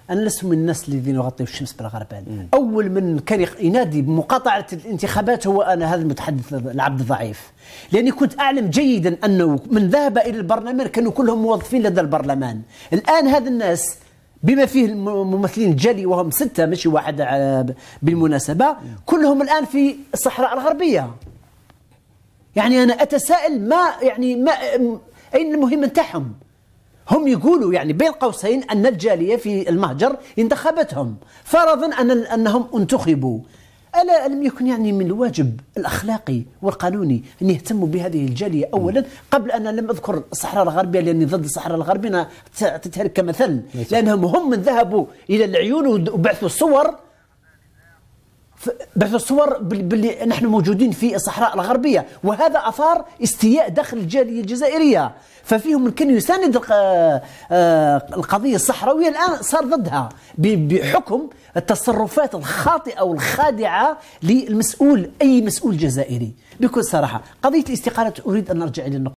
أنا لست من الناس الذين يغطوا الشمس بالغربال. أول من كان ينادي بمقاطعة الانتخابات هو أنا، هذا المتحدث العبد الضعيف، لأني كنت أعلم جيدا أنه من ذهب إلى البرلمان كانوا كلهم موظفين لدى البرلمان. الآن هذا الناس بما فيه الممثلين الجالي وهم 6 ماشي واحد بالمناسبة، كلهم الآن في الصحراء الغربية. يعني أنا أتساءل ما أين المهمة نتاعهم؟ هم يقولوا يعني بين قوسين أن الجالية في المهجر انتخبتهم، فرضا أنهم انتخبوا. ألا لم يكن يعني من الواجب الأخلاقي والقانوني أن يهتموا بهذه الجالية أولا، قبل أن لم أذكر الصحراء الغربية لأني ضد الصحراء الغربية تتهلك كمثل، لأنهم هم من ذهبوا إلى العيون وبعثوا الصور باللي نحن موجودين في الصحراء الغربية، وهذا أثار استياء داخل الجالية الجزائرية. ففيهم من كان يساند القضية الصحراوية الآن صار ضدها بحكم التصرفات الخاطئة والخادعة للمسؤول، أي مسؤول جزائري. بكل صراحة قضية الاستقالة أريد أن أرجع إلى النقطة